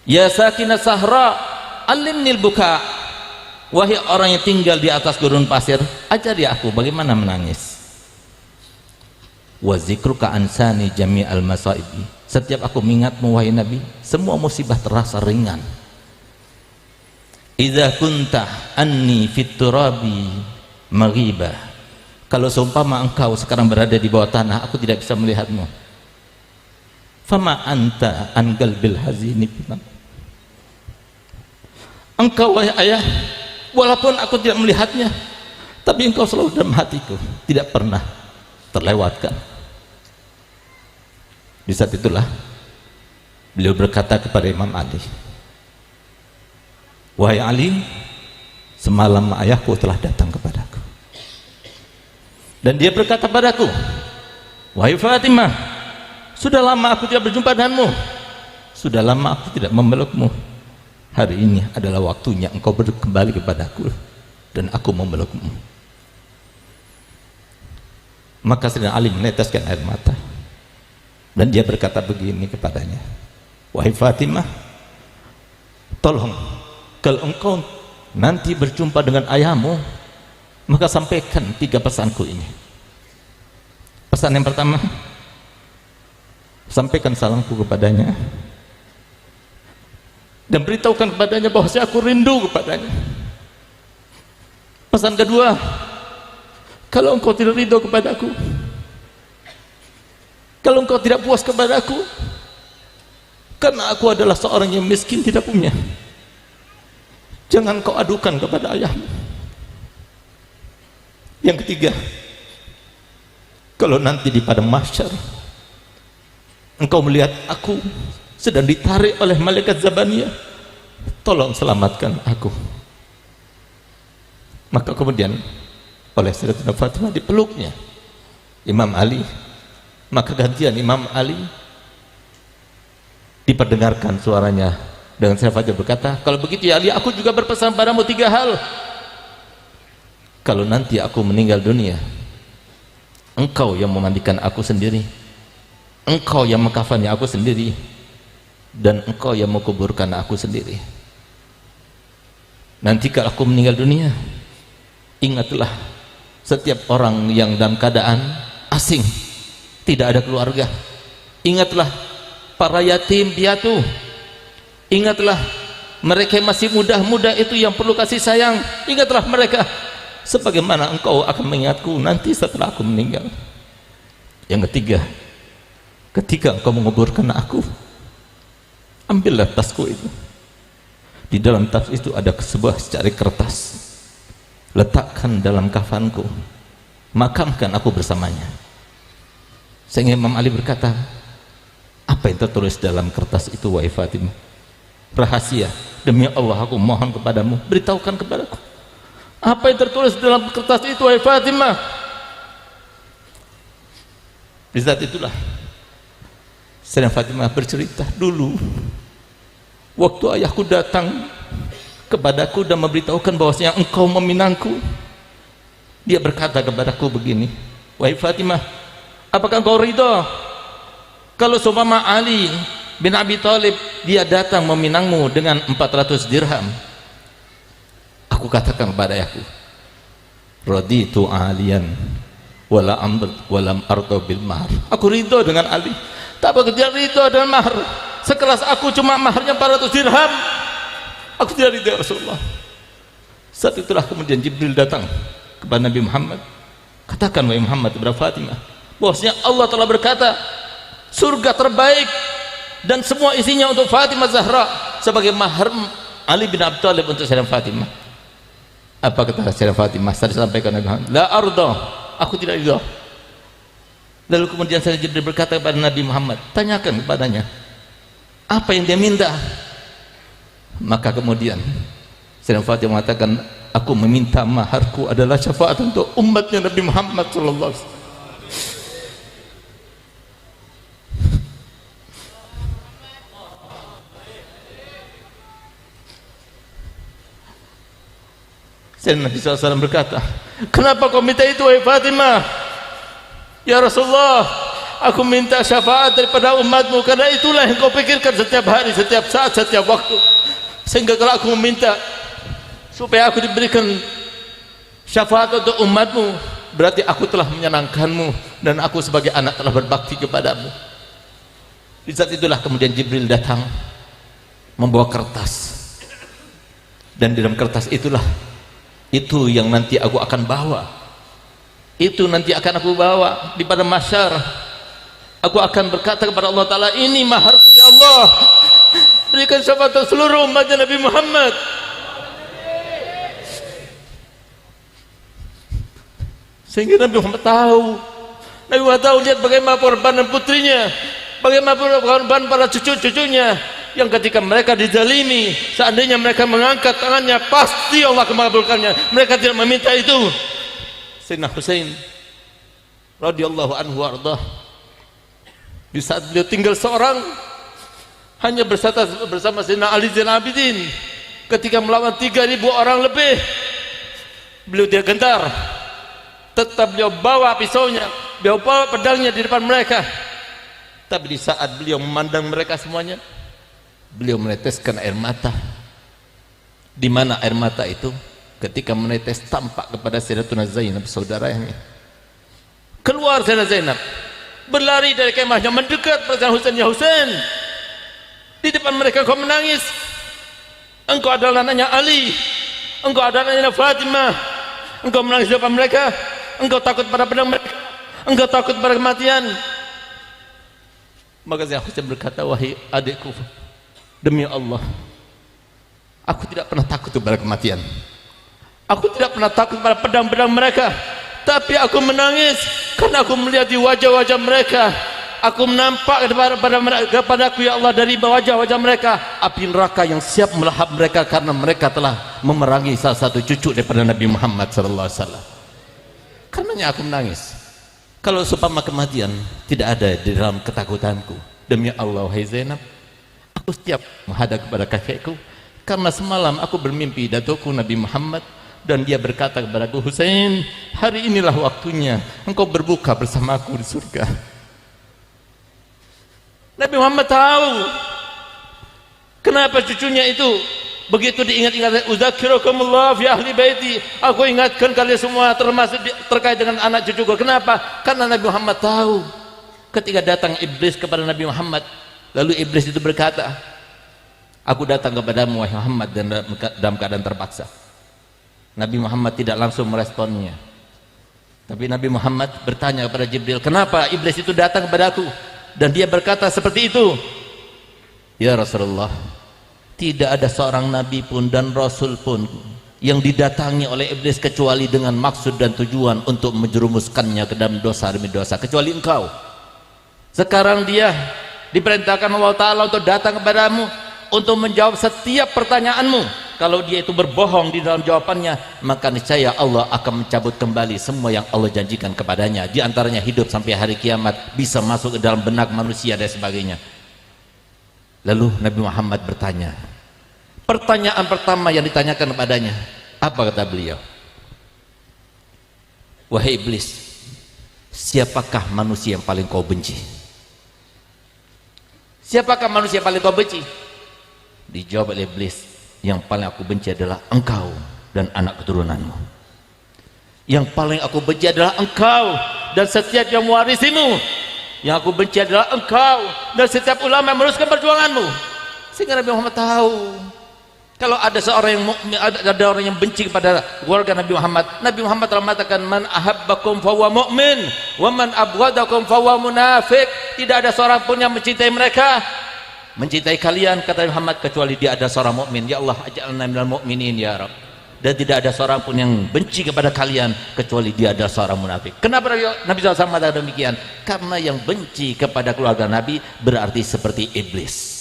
Ya sakinah sahra alimnil buka, wahai orang yang tinggal di atas gurun pasir, ajari aku bagaimana menangis. Wa zikruka ansani jami'al masaibi, setiap aku mengingatmu wahai Nabi, semua musibah terasa ringan. Idza kunta anni fit turabi maghibah, kalau seumpama engkau sekarang berada di bawah tanah, aku tidak bisa melihatmu. Fama anta an qalbil hazini, engkau wahai ayah, walaupun aku tidak melihatnya, tapi engkau selalu dalam hatiku, tidak pernah terlewatkan. Di saat itulah beliau berkata kepada Imam Ali, wahai Ali, semalam ayahku telah datang kepadaku dan dia berkata padaku, wahai Fatimah, sudah lama aku tidak berjumpa denganmu, sudah lama aku tidak memelukmu, hari ini adalah waktunya engkau kembali kepadaku dan aku memelukmu. Maka Sayyidina Ali meneteskan air mata dan dia berkata begini kepadanya, wahai Fatimah, tolong kalau engkau nanti berjumpa dengan ayahmu, maka sampaikan 3 pesanku ini. Pesan yang pertama, sampaikan salamku kepadanya dan beritahukan kepadanya bahwa aku rindu kepadanya. Pesan kedua, kalau engkau tidak ridho kepadaku, kalau engkau tidak puas kepadaku, karena aku adalah seorang yang miskin tidak punya, jangan kau adukan kepada ayahmu. Yang ketiga, kalau nanti di padang mahsyar engkau melihat aku sedang ditarik oleh malaikat Zabaniyah, tolong selamatkan aku. Maka kemudian oleh Sayyidatina Fatimah dipeluknya Imam Ali, maka gantian Imam Ali diperdengarkan suaranya dengan Fatimah berkata, kalau begitu ya Ali, aku juga berpesan padamu 3 hal. Kalau nanti aku meninggal dunia, engkau yang memandikan aku sendiri, engkau yang mengkafani aku sendiri, dan engkau yang menguburkan aku sendiri. Nanti kalau aku meninggal dunia, ingatlah setiap orang yang dalam keadaan asing, tidak ada keluarga, ingatlah para yatim piatu, ingatlah mereka yang masih muda-muda itu yang perlu kasih sayang, ingatlah mereka sebagaimana engkau akan mengingatku nanti setelah aku meninggal. Yang ketiga, ketika engkau menguburkan aku, ambillah tasku itu, di dalam tas itu ada sebuah secari kertas, letakkan dalam kafanku, makamkan aku bersamanya. Sehingga Imam Ali berkata, apa yang tertulis dalam kertas itu wahai Fatimah? Rahasia, demi Allah aku mohon kepadamu, beritahukan kepadaku apa yang tertulis dalam kertas itu wahai Fatimah. Di saat itulah Sayyidah Fatimah bercerita, dulu waktu ayahku datang kepadaku dan memberitahukan bahwasanya engkau meminangku, dia berkata kepadaku begini, wahai Fatimah, apakah engkau ridho kalau seumpama Ali bin Abi Thalib dia datang meminangmu dengan 400 dirham? Aku katakan kepada ayahku, raditu aliyan walam ardo bil mahar, aku ridho dengan Ali, tak bekerja ridho dengan mahar. Sekelas aku cuma maharnya 400 dirham, aku tidak ridho ya Rasulullah. Saat itulah kemudian Jibril datang kepada Nabi Muhammad, katakan wahai Muhammad kepada Fatimah bahwasanya Allah telah berkata, surga terbaik dan semua isinya untuk Fatimah Zahra sebagai mahar Ali bin Abi Thalib untuk Sayyidah Fatimah. Apa kata Sayyidah Fatimah? Saya sampaikan Nabi Muhammad, la ardo, aku tidak ridho. Lalu kemudian Sayyidah Jibril berkata kepada Nabi Muhammad, tanyakan kepadanya apa yang dia minta. Maka kemudian Sayyidah Fatimah mengatakan, aku meminta maharku adalah syafaat untuk umatnya Nabi Muhammad sallallahu alaihi wasallam. Dan Nabi SAW berkata, kenapa kau minta itu wahai Fatimah? Ya Rasulullah, aku minta syafaat daripada umatmu, karena itulah yang kau pikirkan setiap hari, setiap saat, setiap waktu. Sehingga kalau aku meminta supaya aku diberikan syafaat untuk umatmu, berarti aku telah menyenangkanmu dan aku sebagai anak telah berbakti kepadamu. Di saat itulah kemudian Jibril datang membawa kertas, dan di dalam kertas itulah itu yang nanti aku akan bawa, itu nanti akan aku bawa di pada mahsyar. Aku akan berkata kepada Allah Ta'ala, ini maharku ya Allah, berikan syafaat untuk seluruh umatnya Nabi Muhammad. Sehingga Nabi Muhammad tahu, lihat bagaimana pengorbanan putrinya, bagaimana pengorbanan para cucu-cucunya, yang ketika mereka dizalimi, seandainya mereka mengangkat tangannya, pasti Allah akan mengabulkannya. Mereka tidak meminta itu. Sayyidina Husain radhiyallahu anhu warḍah, di saat beliau tinggal seorang, hanya bersama Sayyidina Ali Zainal Abidin, ketika melawan 3.000 orang lebih, beliau tidak gentar, tetap beliau bawa pisaunya, beliau bawa pedangnya di depan mereka. Tapi di saat beliau memandang mereka semuanya, beliau meneteskan air mata. Di mana air mata itu? Ketika menetes tampak kepada Sayyidatuna Zainab, saudaranya. Keluar Sayyidatuna Zainab, berlari dari kemahnya, mendekat pada Husain. Ya Husain, di depan mereka kau menangis. Engkau adalah anaknya Ali, engkau adalah anaknya Fatimah, engkau menangis di depan mereka. Engkau takut pada pedang mereka, engkau takut pada kematian. Maka Sayyidina Husain berkata, wahai adikku, demi Allah, aku tidak pernah takut kepada kematian, aku tidak pernah takut pada pedang-pedang mereka, tapi aku menangis karena aku melihat di wajah-wajah mereka, aku menampak kepadaku ya Allah, dari wajah-wajah mereka api neraka yang siap melahap mereka, karena mereka telah memerangi salah satu cucu daripada Nabi Muhammad SAW. Karenanya aku menangis. Kalau seumpama kematian tidak ada di dalam ketakutanku, demi Allah wahai Zainab, aku siap menghadap kepada kakekku, karena semalam aku bermimpi datukku Nabi Muhammad, dan dia berkata kepadaku, Husain, hari inilah waktunya engkau berbuka bersamaku di surga. Nabi Muhammad tahu kenapa cucunya itu begitu diingat-ingat. Uzakirukumullah fi ahli baiti, aku ingatkan kalian semua termasuk terkait dengan anak cucuku. Kenapa? Karena Nabi Muhammad tahu ketika datang iblis kepada Nabi Muhammad, lalu iblis itu berkata, aku datang kepadamu wahai Muhammad dan dalam keadaan terpaksa. Nabi Muhammad tidak langsung meresponnya, tapi Nabi Muhammad bertanya kepada Jibril, kenapa iblis itu datang kepadaku? Dan dia berkata seperti itu, ya Rasulullah, tidak ada seorang nabi pun dan rasul pun yang didatangi oleh iblis kecuali dengan maksud dan tujuan untuk menjerumuskannya ke dalam dosa demi dosa, kecuali engkau. Sekarang dia diperintahkan Allah Ta'ala untuk datang kepadamu untuk menjawab setiap pertanyaanmu. Kalau dia itu berbohong di dalam jawabannya, maka niscaya Allah akan mencabut kembali semua yang Allah janjikan kepadanya, di antaranya hidup sampai hari kiamat, bisa masuk ke dalam benak manusia dan sebagainya. Lalu Nabi Muhammad bertanya, pertanyaan pertama yang ditanyakan kepadanya, apa kata beliau? Wahai iblis, siapakah manusia yang paling kau benci? Siapakah manusia yang paling kau benci? Dijawab oleh iblis, yang paling aku benci adalah engkau dan anak keturunanmu. Yang paling aku benci adalah engkau dan setiap yang mewarisimu. Yang aku benci adalah engkau dan setiap ulama yang meneruskan perjuanganmu. Sehingga Nabi Muhammad tahu, kalau ada seorang yang ada orang yang benci kepada keluarga Nabi Muhammad, Nabi Muhammad telah mengatakan, man ahabbakum fahuwa mu'min wa man abghadakum fahuwa munafiq. Tidak ada seorang pun yang mencintai mereka, mencintai kalian, kata Muhammad, kecuali dia ada seorang mukmin. Ya Allah, aj'alna minal mu'minin ya Rabb. Dan tidak ada seorang pun yang benci kepada kalian kecuali dia adalah seorang munafik. Kenapa Nabi SAW mengatakan demikian? Karena yang benci kepada keluarga Nabi berarti seperti iblis.